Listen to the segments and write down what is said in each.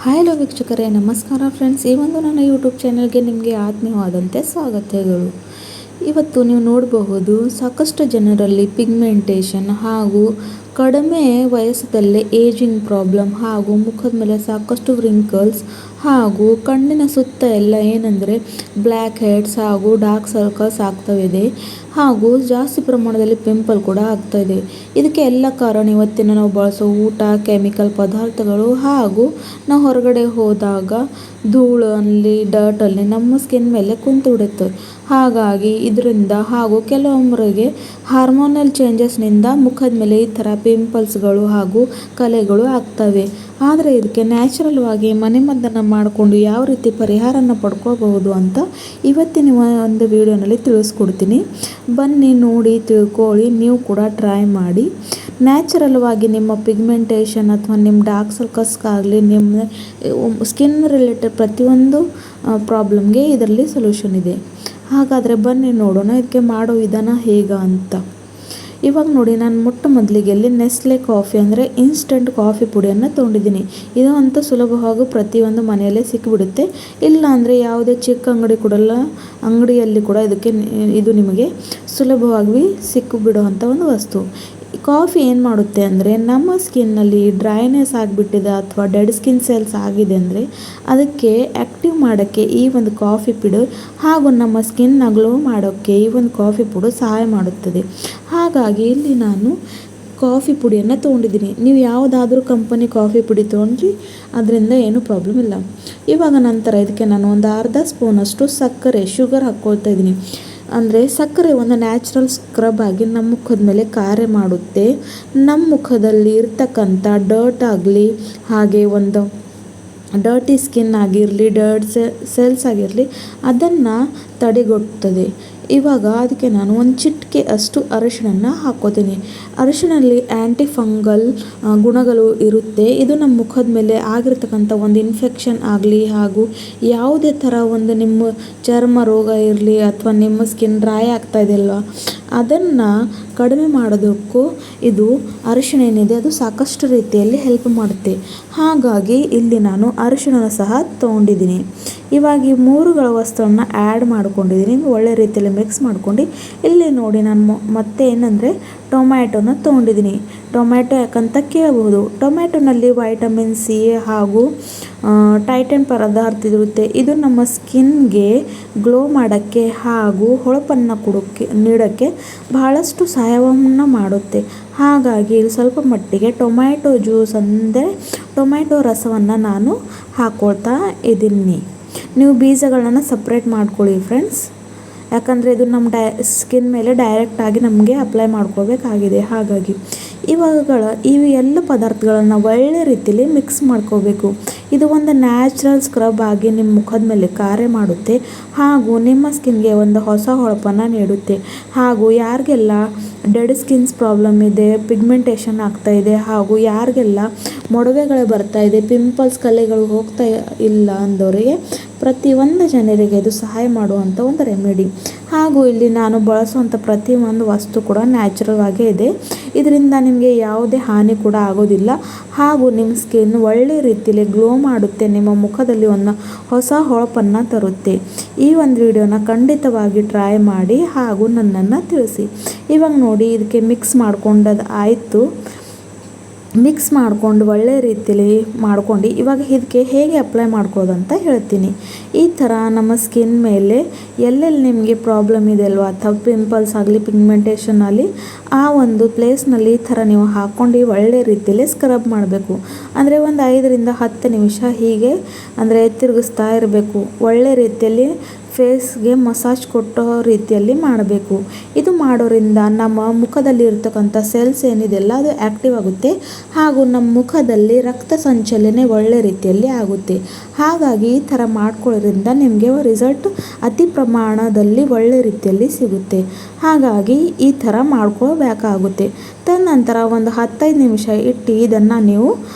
Hi hello ವೀಕ್ಷಕರೇ, ನಮಸ್ಕಾರ friends. ಈ ಒಂದು ನನ್ನ ಯೂಟ್ಯೂಬ್ ಚಾನಲ್ಗೆ ನಿಮಗೆ ಆತ್ಮೀಯವಾದಂತೆ ಸ್ವಾಗತಗಳು. ಇವತ್ತು ನೀವು ನೋಡಬಹುದು, ಸಾಕಷ್ಟು ಜನರಲ್ಲಿ ಪಿಗ್ಮೆಂಟೇಷನ್ ಹಾಗೂ ಕಡಿಮೆ ವಯಸ್ಸದಲ್ಲೇ ಏಜಿಂಗ್ ಪ್ರಾಬ್ಲಮ್ ಹಾಗೂ ಮುಖದ ಮೇಲೆ ಸಾಕಷ್ಟು ವ್ರಿಂಕಲ್ಸ್ ಹಾಗೂ ಕಣ್ಣಿನ ಸುತ್ತ ಎಲ್ಲ ಏನಂದರೆ ಬ್ಲ್ಯಾಕ್ ಹೆಡ್ಸ್ ಹಾಗೂ ಡಾರ್ಕ್ ಸರ್ಕಲ್ಸ್ ಆಗ್ತಾವಿದೆ ಹಾಗೂ ಜಾಸ್ತಿ ಪ್ರಮಾಣದಲ್ಲಿ ಪಿಂಪಲ್ ಕೂಡ ಆಗ್ತಾಯಿದೆ. ಇದಕ್ಕೆ ಎಲ್ಲ ಕಾರಣ ಇವತ್ತಿನ ನಾವು ಬಳಸೋ ಊಟ, ಕೆಮಿಕಲ್ ಪದಾರ್ಥಗಳು ಹಾಗೂ ನಾವು ಹೊರಗಡೆ ಹೋದಾಗ ಧೂಳಲ್ಲಿ ಡರ್ಟಲ್ಲಿ ನಮ್ಮ ಸ್ಕಿನ್ ಮೇಲೆ ಕುಂತು ಬಿಡುತ್ತೆ. ಹಾಗಾಗಿ ಇದರಿಂದ ಹಾಗೂ ಕೆಲವೊಬ್ಬರಿಗೆ ಹಾರ್ಮೋನಲ್ ಚೇಂಜಸ್ನಿಂದ ಮುಖದ ಮೇಲೆ ಈ ಥರ ಪಿಂಪಲ್ಸ್ಗಳು ಹಾಗೂ ಕಲೆಗಳು ಆಗ್ತವೆ. ಆದರೆ ಇದಕ್ಕೆ ನ್ಯಾಚುರಲ್ವಾಗಿ ಮನೆಮದ್ದನ್ನು ಮಾಡಿಕೊಂಡು ಯಾವ ರೀತಿ ಪರಿಹಾರನ ಪಡ್ಕೋಬಹುದು ಅಂತ ಇವತ್ತಿನ ಒಂದು ವಿಡಿಯೋನಲ್ಲಿ ತಿಳಿಸ್ಕೊಡ್ತೀನಿ. ಬನ್ನಿ ನೋಡಿ ತಿಳ್ಕೊಳ್ಳಿ, ನೀವು ಕೂಡ ಟ್ರೈ ಮಾಡಿ. ನ್ಯಾಚುರಲ್ವಾಗಿ ನಿಮ್ಮ ಪಿಗ್ಮೆಂಟೇಷನ್ ಅಥವಾ ನಿಮ್ಮ ಡಾರ್ಕ್ ಸರ್ಕಲ್ಸ್ಗಾಗಲಿ ನಿಮ್ಮ ಸ್ಕಿನ್ ರಿಲೇಟೆಡ್ ಪ್ರತಿಯೊಂದು ಪ್ರಾಬ್ಲಮ್ಗೆ ಇದರಲ್ಲಿ ಸೊಲ್ಯೂಷನ್ ಇದೆ. ಹಾಗಾದರೆ ಬನ್ನಿ ನೋಡೋಣ ಇದಕ್ಕೆ ಮಾಡೋ ವಿಧಾನ ಹೇಗೆ ಅಂತ. ಇವಾಗ ನೋಡಿ, ನಾನು ಮೊದಲಿಗೆ ನೆಸ್ಲೆ ಕಾಫಿ ಅಂದರೆ ಇನ್ಸ್ಟೆಂಟ್ ಕಾಫಿ ಪುಡಿಯನ್ನು ತೊಗೊಂಡಿದ್ದೀನಿ. ಇದು ಅಂತೂ ಸುಲಭವಾಗಿ ಪ್ರತಿಯೊಂದು ಮನೆಯಲ್ಲೇ ಸಿಕ್ಕಿಬಿಡುತ್ತೆ. ಇಲ್ಲ ಅಂದರೆ ಯಾವುದೇ ಚಿಕ್ಕ ಅಂಗಡಿಯಲ್ಲಿ ಕೂಡ ಇದು ನಿಮಗೆ ಸುಲಭವಾಗಿ ಸಿಕ್ಕಿಬಿಡುವಂಥ ಒಂದು ವಸ್ತು. ಕಾಫಿ ಏನು ಮಾಡುತ್ತೆ ಅಂದರೆ ನಮ್ಮ ಸ್ಕಿನ್ನಲ್ಲಿ ಡ್ರೈನೆಸ್ ಆಗಿಬಿಟ್ಟಿದೆ ಅಥವಾ ಡೆಡ್ ಸ್ಕಿನ್ ಸೆಲ್ಸ್ ಆಗಿದೆ ಅಂದರೆ ಅದಕ್ಕೆ ಆ್ಯಕ್ಟಿವ್ ಮಾಡೋಕ್ಕೆ ಈ ಒಂದು ಕಾಫಿ ಪುಡಿ ಹಾಗೂ ನಮ್ಮ ಸ್ಕಿನ್ನ ಗ್ಲೋ ಮಾಡೋಕ್ಕೆ ಈ ಒಂದು ಕಾಫಿ ಪುಡಿ ಸಹಾಯ ಮಾಡುತ್ತದೆ. ಹಾಗಾಗಿ ಇಲ್ಲಿ ನಾನು ಕಾಫಿ ಪುಡಿಯನ್ನು ತೊಗೊಂಡಿದ್ದೀನಿ. ನೀವು ಯಾವುದಾದ್ರೂ ಕಂಪನಿ ಕಾಫಿ ಪುಡಿ ತೊಗೊಂಡ್ರಿ ಅದರಿಂದ ಏನೂ ಪ್ರಾಬ್ಲಮ್ ಇಲ್ಲ. ಇವಾಗ ನಂತರ ಇದಕ್ಕೆ ನಾನು ಒಂದು ಅರ್ಧ ಸ್ಪೂನಷ್ಟು ಶುಗರ್ ಹಾಕ್ಕೊಳ್ತಾ ಇದ್ದೀನಿ. ಅಂದರೆ ಸಕ್ಕರೆ ಒಂದು ನ್ಯಾಚುರಲ್ ಸ್ಕ್ರಬ್ ಆಗಿ ನಮ್ಮ ಮುಖದ ಮೇಲೆ ಕಾರ್ಯ ಮಾಡುತ್ತೆ. ನಮ್ಮ ಮುಖದಲ್ಲಿ ಇರ್ತಕ್ಕಂಥ ಡರ್ಟ್ ಆಗಲಿ ಹಾಗೆ ಒಂದು ಡರ್ಟಿ ಸ್ಕಿನ್ ಆಗಿರಲಿ ಸೆಲ್ಸ್ ಆಗಿರಲಿ ಅದನ್ನು ತಡೆಗಟ್ಟುತ್ತದೆ. ಇವಾಗ ಅದಕ್ಕೆ ನಾನು ಒಂದು ಚಿಟಿಕೆ ಅಷ್ಟು ಅರಿಶಿಣನ ಹಾಕ್ಕೋತೀನಿ. ಅರಿಶಿಣಲ್ಲಿ ಆ್ಯಂಟಿ ಫಂಗಲ್ ಗುಣಗಳು ಇರುತ್ತೆ. ಇದು ನಮ್ಮ ಮುಖದ ಮೇಲೆ ಆಗಿರ್ತಕ್ಕಂಥ ಒಂದು ಇನ್ಫೆಕ್ಷನ್ ಆಗಲಿ ಹಾಗೂ ಯಾವುದೇ ಥರ ಒಂದು ನಿಮ್ಮ ಚರ್ಮ ರೋಗ ಇರಲಿ ಅಥವಾ ನಿಮ್ಮ ಸ್ಕಿನ್ ಡ್ರೈ ಆಗ್ತಾ ಇದೆಯಲ್ವ ಅದನ್ನು ಕಡಿಮೆ ಮಾಡೋದಕ್ಕೂ ಇದು ಅರಿಶಿಣ ಏನಿದೆ ಅದು ಸಾಕಷ್ಟು ರೀತಿಯಲ್ಲಿ ಹೆಲ್ಪ್ ಮಾಡುತ್ತೆ. ಹಾಗಾಗಿ ಇಲ್ಲಿ ನಾನು ಅರಿಶಿಣ ಸಹ ತೊಗೊಂಡಿದ್ದೀನಿ. ಇವಾಗ ಈ ಮೂರುಗಳ ವಸ್ತುವನ್ನು ಆ್ಯಡ್ ಮಾಡ್ಕೊಂಡಿದ್ದೀನಿ. ಒಳ್ಳೆ ರೀತಿಯಲ್ಲಿ ಮಿಕ್ಸ್ ಮಾಡ್ಕೊಂಡು ಇಲ್ಲಿ ನೋಡಿ, ನಾನು ಮತ್ತೆ ಏನಂದರೆ ಟೊಮ್ಯಾಟೊನ ತೊಗೊಂಡಿದ್ದೀನಿ. ಟೊಮ್ಯಾಟೊ ಯಾಕಂತ ಕೇಳಬಹುದು. ಟೊಮ್ಯಾಟೊನಲ್ಲಿ ವೈಟಮಿನ್ ಸಿ ಹಾಗೂ ಟೈಟನ್ ಪದಾರ್ಥ ಇರುತ್ತೆ. ಇದು ನಮ್ಮ ಸ್ಕಿನ್ಗೆ ಗ್ಲೋ ಮಾಡೋಕ್ಕೆ ಹಾಗೂ ಹೊಳಪನ್ನು ನೀಡೋಕ್ಕೆ ಬಹಳಷ್ಟು ಸಹಾಯವನ್ನು ಮಾಡುತ್ತೆ. ಹಾಗಾಗಿ ಇಲ್ಲಿ ಸ್ವಲ್ಪ ಮಟ್ಟಿಗೆ ಟೊಮ್ಯಾಟೊ ಜ್ಯೂಸ್ ಅಂದರೆ ಟೊಮ್ಯಾಟೊ ರಸವನ್ನು ನಾನು ಹಾಕ್ಕೊಳ್ತಾ ಇದ್ದೀನಿ. ನೀವು ಬೀಜಗಳನ್ನು ಸಪ್ರೇಟ್ ಮಾಡ್ಕೊಳ್ಳಿ ಫ್ರೆಂಡ್ಸ್, ಯಾಕಂದರೆ ಇದು ನಮ್ಮ ಸ್ಕಿನ್ ಮೇಲೆ ಡೈರೆಕ್ಟಾಗಿ ನಮಗೆ ಅಪ್ಲೈ ಮಾಡ್ಕೋಬೇಕಾಗಿದೆ. ಹಾಗಾಗಿ ಇವು ಎಲ್ಲ ಪದಾರ್ಥಗಳನ್ನು ಒಳ್ಳೆ ರೀತಿಯಲ್ಲಿ ಮಿಕ್ಸ್ ಮಾಡ್ಕೋಬೇಕು. ಇದು ಒಂದು ನ್ಯಾಚುರಲ್ ಸ್ಕ್ರಬ್ ಆಗಿ ನಿಮ್ಮ ಮುಖದ ಮೇಲೆ ಕಾರ್ಯ ಮಾಡುತ್ತೆ ಹಾಗೂ ನಿಮ್ಮ ಸ್ಕಿನ್ಗೆ ಒಂದು ಹೊಸ ಹೊಳಪನ್ನು ನೀಡುತ್ತೆ. ಹಾಗೂ ಯಾರಿಗೆಲ್ಲ ಡೆಡ್ ಸ್ಕಿನ್ಸ್ ಪ್ರಾಬ್ಲಮ್ ಇದೆ, ಪಿಗ್ಮೆಂಟೇಷನ್ ಆಗ್ತಾ ಇದೆ ಹಾಗೂ ಯಾರಿಗೆಲ್ಲ ಮೊಡವೆಗಳು ಬರ್ತಾ ಇದೆ, ಪಿಂಪಲ್ಸ್ ಕಲೆಗಳು ಹೋಗ್ತಾ ಇಲ್ಲ ಅಂದವರಿಗೆ ಪ್ರತಿಯೊಂದು ಜನರಿಗೆ ಇದು ಸಹಾಯ ಮಾಡುವಂಥ ಒಂದು ರೆಮಿಡಿ. ಹಾಗೂ ಇಲ್ಲಿ ನಾನು ಬಳಸುವಂಥ ಪ್ರತಿಯೊಂದು ವಸ್ತು ಕೂಡ ನ್ಯಾಚುರಲ್ ಆಗೇ ಇದೆ. ಇದರಿಂದ ನಿಮಗೆ ಯಾವುದೇ ಹಾನಿ ಕೂಡ ಆಗೋದಿಲ್ಲ ಹಾಗೂ ನಿಮ್ಮ ಸ್ಕಿನ್ ಒಳ್ಳೆ ರೀತಿಯಲ್ಲಿ ಗ್ಲೋ ಮಾಡುತ್ತೆ. ನಿಮ್ಮ ಮುಖದಲ್ಲಿ ಒಂದು ಹೊಸ ಹೊಳಪನ್ನು ತರುತ್ತೆ. ಈ ಒಂದು ವಿಡಿಯೋನ ಖಂಡಿತವಾಗಿ ಟ್ರೈ ಮಾಡಿ ಹಾಗೂ ನನ್ನನ್ನು ತಿಳಿಸಿ. ಇವಾಗ ನೋಡಿ, ಇದಕ್ಕೆ ಮಿಕ್ಸ್ ಮಾಡ್ಕೊಂಡದ್ದು ಆಯಿತು. ಮಿಕ್ಸ್ ಮಾಡಿಕೊಂಡು ಒಳ್ಳೆ ರೀತಿಯಲ್ಲಿ ಮಾಡ್ಕೊಂಡು ಇವಾಗ ಇದಕ್ಕೆ ಹೇಗೆ ಅಪ್ಲೈ ಮಾಡ್ಕೊಳ್ಳೋದಂತ ಹೇಳ್ತೀನಿ. ಈ ಥರ ನಮ್ಮ ಸ್ಕಿನ್ ಮೇಲೆ ಎಲ್ಲೆಲ್ಲಿ ನಿಮಗೆ ಪ್ರಾಬ್ಲಮ್ ಇದೆ ಅಲ್ವಾ ಅಥವಾ ಪಿಂಪಲ್ಸ್ ಆಗಲಿ ಪಿಗ್ಮೆಂಟೇಷನ್ ಆಗಲಿ ಆ ಒಂದು ಪ್ಲೇಸ್ನಲ್ಲಿ ಈ ಥರ ನೀವು ಹಾಕ್ಕೊಂಡು ಒಳ್ಳೆ ರೀತಿಯಲ್ಲಿ ಸ್ಕ್ರಬ್ ಮಾಡಬೇಕು. ಅಂದರೆ ಒಂದು 5-10 ನಿಮಿಷ ಹೀಗೆ ಅಂದರೆ ತಿರುಗಿಸ್ತಾ ಇರಬೇಕು. ಒಳ್ಳೆ ರೀತಿಯಲ್ಲಿ ಫೇಸ್ಗೆ ಮಸಾಜ್ ಕೊಟ್ಟೋ ರೀತಿಯಲ್ಲಿ ಮಾಡಬೇಕು. ಇದು ಮಾಡೋದ್ರಿಂದ ನಮ್ಮ ಮುಖದಲ್ಲಿ ಇರ್ತಕ್ಕಂಥ ಸೆಲ್ಸ್ ಏನಿದೆಯಲ್ಲ ಅದು ಆ್ಯಕ್ಟಿವ್ ಆಗುತ್ತೆ ಹಾಗೂ ನಮ್ಮ ಮುಖದಲ್ಲಿ ರಕ್ತ ಸಂಚಲನೆ ಒಳ್ಳೆ ರೀತಿಯಲ್ಲಿ ಆಗುತ್ತೆ. ಹಾಗಾಗಿ ಈ ಥರ ಮಾಡ್ಕೊಳ್ಳೋದ್ರಿಂದ ನಿಮಗೆ ರಿಸಲ್ಟ್ ಅತಿ ಪ್ರಮಾಣದಲ್ಲಿ ಒಳ್ಳೆ ರೀತಿಯಲ್ಲಿ ಸಿಗುತ್ತೆ. ಹಾಗಾಗಿ ಈ ಥರ ಮಾಡ್ಕೋಬೇಕಾಗುತ್ತೆ. ತದನಂತರ ಒಂದು 15 ನಿಮಿಷ ಇಟ್ಟು ಇದನ್ನು ನೀವು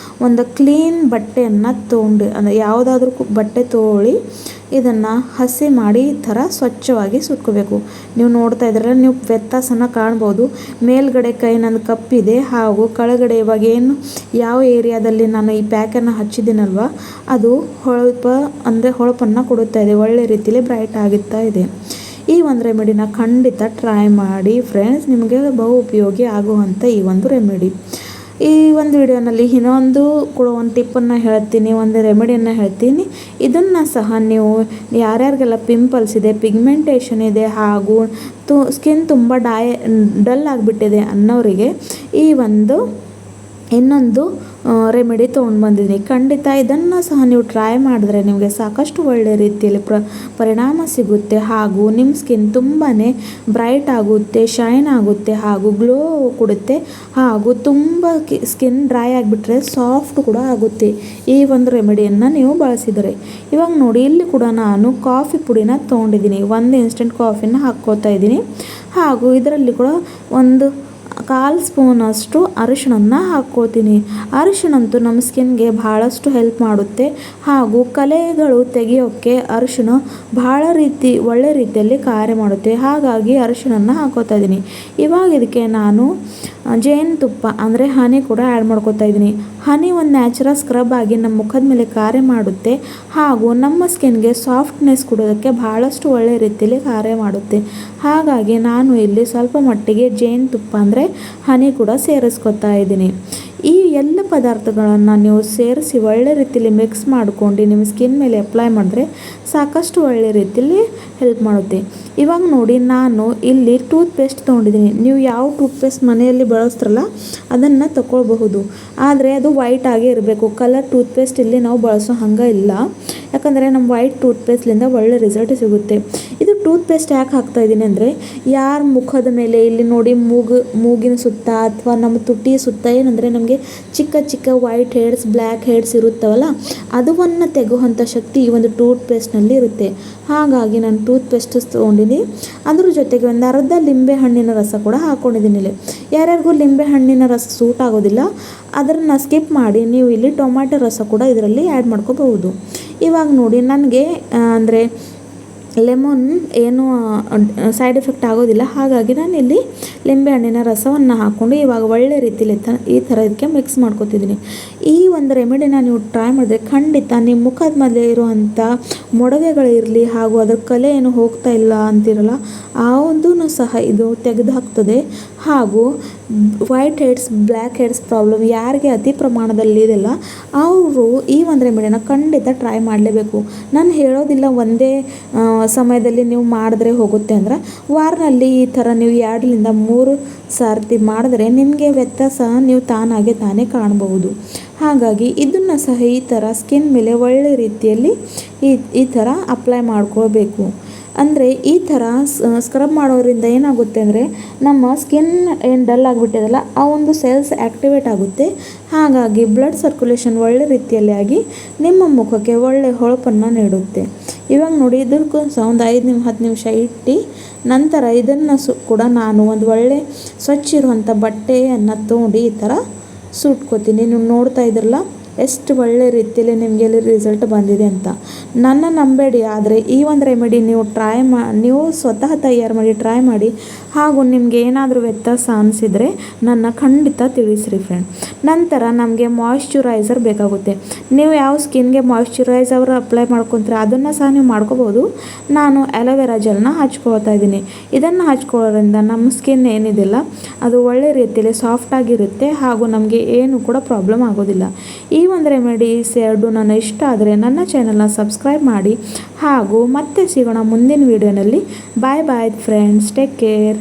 ಒಂದು ಕ್ಲೀನ್ ಬಟ್ಟೆಯನ್ನು ತೊಗೊಂಡು ಅಂದರೆ ಯಾವುದಾದ್ರೂ ಬಟ್ಟೆ ತೊಗೊಳ್ಳಿ. ಇದನ್ನು ಹಸಿ ಮಾಡಿ ಈ ಥರ ಸ್ವಚ್ಛವಾಗಿ ಸುಟ್ಕೋಬೇಕು. ನೀವು ನೋಡ್ತಾ ಇದ್ರಲ್ಲ, ನೀವು ವ್ಯತ್ಯಾಸನ ಕಾಣ್ಬೋದು. ಮೇಲ್ಗಡೆ ಕೈ ನನ್ನ ಕಪ್ಪಿದೆ ಹಾಗೂ ಕೆಳಗಡೆ ಇವಾಗ ಏನು ಯಾವ ಏರಿಯಾದಲ್ಲಿ ನಾನು ಈ ಪ್ಯಾಕನ್ನು ಹಚ್ಚಿದ್ದೀನಲ್ವ ಅದು ಹೊಳಪನ್ನು ಕೊಡುತ್ತಾ ಇದೆ, ಒಳ್ಳೆ ರೀತಿಯಲ್ಲಿ ಬ್ರೈಟ್ ಆಗುತ್ತಾ ಇದೆ. ಈ ಒಂದು ರೆಮಿಡಿನ ಖಂಡಿತ ಟ್ರೈ ಮಾಡಿ ಫ್ರೆಂಡ್ಸ್, ನಿಮಗೆ ಬಹು ಉಪಯೋಗಿ ಆಗುವಂಥ ಈ ಒಂದು ರೆಮಿಡಿ. ಈ ಒಂದು ವಿಡಿಯೋನಲ್ಲಿ ಇನ್ನೊಂದು ಕೂಡ ಒಂದು ಟಿಪ್ಪನ್ನು ಹೇಳ್ತೀನಿ, ಒಂದು ರೆಮಿಡಿಯನ್ನು ಹೇಳ್ತೀನಿ. ಇದನ್ನು ಸಹ ನೀವು ಯಾರ್ಯಾರಿಗೆಲ್ಲ ಪಿಂಪಲ್ಸ್ ಇದೆ, ಪಿಗ್ಮೆಂಟೇಷನ್ ಇದೆ ಹಾಗೂ ಸ್ಕಿನ್ ತುಂಬ ಡಲ್ ಆಗಿಬಿಟ್ಟಿದೆ ಅನ್ನೋರಿಗೆ ಈ ಒಂದು ಇನ್ನೊಂದು ರೆಮಿಡಿ ತೊಗೊಂಡು ಬಂದಿದ್ದೀನಿ. ಖಂಡಿತ ಇದನ್ನು ಸಹ ನೀವು ಟ್ರೈ ಮಾಡಿದ್ರೆ ನಿಮಗೆ ಸಾಕಷ್ಟು ಒಳ್ಳೆಯ ರೀತಿಯಲ್ಲಿ ಪರಿಣಾಮ ಸಿಗುತ್ತೆ ಹಾಗೂ ನಿಮ್ಮ ಸ್ಕಿನ್ ತುಂಬಾ ಬ್ರೈಟ್ ಆಗುತ್ತೆ, ಶೈನ್ ಆಗುತ್ತೆ ಹಾಗೂ ಗ್ಲೋ ಕೊಡುತ್ತೆ ಹಾಗೂ ತುಂಬ ಸ್ಕಿನ್ ಡ್ರೈ ಆಗಿಬಿಟ್ರೆ ಸಾಫ್ಟ್ ಕೂಡ ಆಗುತ್ತೆ ಈ ಒಂದು ರೆಮಿಡಿಯನ್ನು ನೀವು ಬಳಸಿದರೆ. ಇವಾಗ ನೋಡಿ, ಇಲ್ಲಿ ಕೂಡ ನಾನು ಕಾಫಿ ಪುಡಿನ ತೊಗೊಂಡಿದ್ದೀನಿ, ಒಂದು ಇನ್ಸ್ಟೆಂಟ್ ಕಾಫಿನ ಹಾಕ್ಕೋತಾ ಇದ್ದೀನಿ ಹಾಗೂ ಇದರಲ್ಲಿ ಕೂಡ ಒಂದು 1/4 ಸ್ಪೂನಷ್ಟು ಅರಿಶಿಣನ ಹಾಕ್ಕೋತೀನಿ. ಅರಿಶಿಣಂತೂ ನಮ್ಮ ಸ್ಕಿನ್ಗೆ ಭಾಳಷ್ಟು ಹೆಲ್ಪ್ ಮಾಡುತ್ತೆ ಹಾಗೂ ಕಲೆಗಳು ತೆಗೆಯೋಕ್ಕೆ ಅರಿಶಿಣ ಒಳ್ಳೆ ರೀತಿಯಲ್ಲಿ ಕಾರ್ಯ ಮಾಡುತ್ತೆ. ಹಾಗಾಗಿ ಅರಿಶಿಣನ ಹಾಕ್ಕೋತಾ ಇದ್ದೀನಿ. ಇವಾಗ ಇದಕ್ಕೆ ನಾನು ಜೇನುತುಪ್ಪ ಅಂದರೆ ಹನಿ ಕೂಡ ಆ್ಯಡ್ ಮಾಡ್ಕೋತಾ ಇದ್ದೀನಿ. ಹನಿ ಒಂದು ನ್ಯಾಚುರಲ್ ಸ್ಕ್ರಬ್ ಆಗಿ ನಮ್ಮ ಮುಖದ ಮೇಲೆ ಕಾರ್ಯ ಮಾಡುತ್ತೆ ಹಾಗೂ ನಮ್ಮ ಸ್ಕಿನ್ಗೆ ಸಾಫ್ಟ್ನೆಸ್ ಕೊಡೋದಕ್ಕೆ ಭಾಳಷ್ಟು ಒಳ್ಳೆ ರೀತಿಯಲ್ಲಿ ಕಾರ್ಯ ಮಾಡುತ್ತೆ. ಹಾಗಾಗಿ ನಾನು ಇಲ್ಲಿ ಸ್ವಲ್ಪ ಮಟ್ಟಿಗೆ ಜೇನುತುಪ್ಪ ಅಂದರೆ ಹನಿ ಕೂಡ ಸೇರಿಸ್ಕೊತಾ ಇದ್ದೀನಿ. ಈ ಎಲ್ಲ ಪದಾರ್ಥಗಳನ್ನು ನೀವು ಸೇರಿಸಿ ಒಳ್ಳೆ ರೀತಿಯಲ್ಲಿ ಮಿಕ್ಸ್ ಮಾಡ್ಕೊಂಡು ನಿಮ್ಮ ಸ್ಕಿನ್ ಮೇಲೆ ಅಪ್ಲೈ ಮಾಡಿದ್ರೆ ಸಾಕಷ್ಟು ಒಳ್ಳೆ ರೀತಿಯಲ್ಲಿ ಹೆಲ್ಪ್ ಮಾಡುತ್ತೆ. ಇವಾಗ ನೋಡಿ, ನಾನು ಇಲ್ಲಿ ಟೂತ್ ಪೇಸ್ಟ್ ತೊಗೊಂಡಿದ್ದೀನಿ. ನೀವು ಯಾವ ಟೂತ್ ಪೇಸ್ಟ್ ಮನೆಯಲ್ಲಿ ಬಳಸ್ತಾರಲ್ಲ ಅದನ್ನು ತಗೊಳ್ಬಹುದು, ಆದರೆ ಅದು ವೈಟ್ ಆಗೇ ಇರಬೇಕು. ಕಲರ್ ಟೂತ್ ಪೇಸ್ಟ್ ಇಲ್ಲಿ ನಾವು ಬಳಸೋ ಹಂಗೆ ಇಲ್ಲ, ಯಾಕಂದರೆ ನಮ್ಮ ವೈಟ್ ಟೂತ್ ಪೇಸ್ಟ್ಲಿಂದ ಒಳ್ಳೆ ರಿಸಲ್ಟ್ ಸಿಗುತ್ತೆ. ಇದು ಟೂತ್ ಪೇಸ್ಟ್ ಯಾಕೆ ಹಾಕ್ತಾ ಇದ್ದೀನಿ ಅಂದರೆ, ಯಾರ ಮುಖದ ಮೇಲೆ ಇಲ್ಲಿ ನೋಡಿ ಮೂಗಿನ ಸುತ್ತ ಅಥವಾ ನಮ್ಮ ತುಟಿ ಸುತ್ತ ಏನಂದರೆ ನಮಗೆ ಚಿಕ್ಕ ಚಿಕ್ಕ ವೈಟ್ ಹೇರ್ಸ್, ಬ್ಲ್ಯಾಕ್ ಹೇರ್ಸ್ ಇರುತ್ತವಲ್ಲ, ಅದನ್ನು ತೆಗುವಂಥ ಶಕ್ತಿ ಈ ಒಂದು ಟೂತ್ ಪೇಸ್ಟ್ನಲ್ಲಿ ಇರುತ್ತೆ. ಹಾಗಾಗಿ ನಾನು ಟೂತ್ ಪೇಸ್ಟ್ ತೊಗೊಂಡಿದ್ದೀನಿ. ಅದ್ರ ಜೊತೆಗೆ ಒಂದು ಅರ್ಧ ಲಿಂಬೆ ಹಣ್ಣಿನ ರಸ ಕೂಡ ಹಾಕ್ಕೊಂಡಿದ್ದೀನಿ. ಇಲ್ಲಿ ಯಾರ್ಯಾರಿಗೂ ಲಿಂಬೆ ಹಣ್ಣಿನ ರಸ ಸೂಟ್ ಆಗೋದಿಲ್ಲ, ಅದನ್ನು ಸ್ಕಿಪ್ ಮಾಡಿ ನೀವು ಇಲ್ಲಿ ಟೊಮ್ಯಾಟೊ ರಸ ಕೂಡ ಇದರಲ್ಲಿ ಆ್ಯಡ್ ಮಾಡ್ಕೋಬಹುದು. ಇವಾಗ ನೋಡಿ, ನನಗೆ ಅಂದರೆ ಲೆಮನ್ ಏನು ಸೈಡ್ ಎಫೆಕ್ಟ್ ಆಗೋದಿಲ್ಲ, ಹಾಗಾಗಿ ನಾನು ಇಲ್ಲಿ ಲಿಂಬೆ ಹಣ್ಣಿನ ರಸವನ್ನು ಹಾಕ್ಕೊಂಡು ಇವಾಗ ಒಳ್ಳೆ ರೀತಿಯಲ್ಲಿ ಈ ಥರ ಇದಕ್ಕೆ ಮಿಕ್ಸ್ ಮಾಡ್ಕೊತಿದ್ದೀನಿ. ಈ ಒಂದು ರೆಮಿಡಿನ ನೀವು ಟ್ರೈ ಮಾಡಿದ್ರೆ ಖಂಡಿತ ನಿಮ್ಮ ಮುಖದ ಮೇಲೆ ಇರುವಂಥ ಮೊಡವೆಗಳಿರಲಿ ಹಾಗೂ ಅದರ ಕಲೆ ಏನು ಹೋಗ್ತಾ ಇಲ್ಲ ಅಂತಿರಲ್ಲ, ಆ ಒಂದೂ ಸಹ ಇದು ತೆಗೆದು ಹಾಕ್ತದೆ ಹಾಗೂ white heads, black heads problem ಯಾರಿಗೆ ಅತಿ ಪ್ರಮಾಣದಲ್ಲಿ ಇದೆಲ್ಲ ಅವರು ಈ ಒಂದು ರೆಮಿಡಿನ ಖಂಡಿತ ಟ್ರೈ ಮಾಡಲೇಬೇಕು. ನಾನು ಹೇಳೋದಿಲ್ಲ ಒಂದೇ ಸಮಯದಲ್ಲಿ ನೀವು ಮಾಡಿದ್ರೆ ಹೋಗುತ್ತೆ ಅಂದ್ರೆ, ವಾರದಲ್ಲಿ ಈ ಥರ ನೀವು 2-3 ಸಾರ್ತಿ ಮಾಡಿದ್ರೆ ನಿಮಗೆ ವ್ಯತ್ಯಾಸ ನೀವು ತಾನೇ ಕಾಣಬಹುದು. ಹಾಗಾಗಿ ಇದನ್ನು ಸಹ ಈ ಥರ ಸ್ಕಿನ್ ಮೇಲೆ ಒಳ್ಳೆ ರೀತಿಯಲ್ಲಿ ಈ ಥರ ಅಪ್ಲೈ ಮಾಡ್ಕೊಳ್ಬೇಕು. ಅಂದರೆ ಈ ಥರ ಸ್ಕ್ರಬ್ ಮಾಡೋದ್ರಿಂದ ಏನಾಗುತ್ತೆ ಅಂದರೆ, ನಮ್ಮ ಸ್ಕಿನ್ ಏನು ಡಲ್ ಆಗಿಬಿಟ್ಟಿದೆಯಲ್ಲ ಆ ಒಂದು ಸೆಲ್ಸ್ ಆ್ಯಕ್ಟಿವೇಟ್ ಆಗುತ್ತೆ. ಹಾಗಾಗಿ ಬ್ಲಡ್ ಸರ್ಕ್ಯುಲೇಷನ್ ಒಳ್ಳೆ ರೀತಿಯಲ್ಲಿ ಆಗಿ ನಿಮ್ಮ ಮುಖಕ್ಕೆ ಒಳ್ಳೆ ಹೊಳಪನ್ನು ನೀಡುತ್ತೆ. ಇವಾಗ ನೋಡಿ, ಇದಕ್ಕೂ ಸಹ ಒಂದು 5-10 ನಿಮಿಷ ಇಟ್ಟು ನಂತರ ಇದನ್ನು ಕೂಡ ನಾನು ಒಂದು ಒಳ್ಳೆ ಸ್ವಚ್ಛ ಇರುವಂಥ ಬಟ್ಟೆಯನ್ನು ತೊಗೊಂಡು ಈ ಥರ ಸುಟ್ಕೋತೀನಿ. ನೀವು ನೋಡ್ತಾ ಇದ್ರಲ್ಲ ಎಷ್ಟು ಒಳ್ಳೆ ರೀತಿಯಲ್ಲಿ ನಿಮಗೆ ರಿಸಲ್ಟ್ ಬಂದಿದೆ ಅಂತ. ನನ್ನ ನಂಬೇಡಿ, ಆದರೆ ಈ ಒಂದು ರೆಮಿಡಿ ನೀವು ಸ್ವತಃ ತಯಾರು ಮಾಡಿ ಟ್ರೈ ಮಾಡಿ ಹಾಗೂ ನಿಮಗೆ ಏನಾದರೂ ವ್ಯತ್ಯಾಸ ಅನಿಸಿದರೆ ನನ್ನ ಖಂಡಿತ ತಿಳಿಸ್ರಿ ಫ್ರೆಂಡ್. ನಂತರ ನಮಗೆ ಮಾಯಿಶ್ಚರೈಸರ್ ಬೇಕಾಗುತ್ತೆ. ನೀವು ಯಾವ ಸ್ಕಿನ್ಗೆ ಮಾಯಿಶ್ಚರೈಸರ್ ಅಪ್ಲೈ ಮಾಡ್ಕೊತೀರ ಅದನ್ನು ಸಹ ನೀವು ಮಾಡ್ಕೋಬೋದು. ನಾನು ಅಲೋವೆರಾ ಜೆಲ್ನ ಹಚ್ಕೊಳ್ತಾ ಇದ್ದೀನಿ. ಇದನ್ನು ಹಚ್ಕೊಳ್ಳೋದ್ರಿಂದ ನಮ್ಮ ಸ್ಕಿನ್ ಏನಿದೆಯಲ್ಲ ಅದು ಒಳ್ಳೆ ರೀತಿಯಲ್ಲಿ ಸಾಫ್ಟಾಗಿರುತ್ತೆ ಹಾಗೂ ನಮಗೆ ಏನು ಕೂಡ ಪ್ರಾಬ್ಲಮ್ ಆಗೋದಿಲ್ಲ. ಈ ಒಂದು ರೆಮಿಡೀಸ್ 2 ನನ್ನ ಇಷ್ಟ ಆದರೆ ನನ್ನ ಚಾನಲ್ನ ಸಬ್ಸ್ಕ್ರೈಬ್ ಮಾಡಿ ಹಾಗೂ ಮತ್ತೆ ಸಿಗೋಣ ಮುಂದಿನ ವಿಡಿಯೋನಲ್ಲಿ. Bye friends, take care.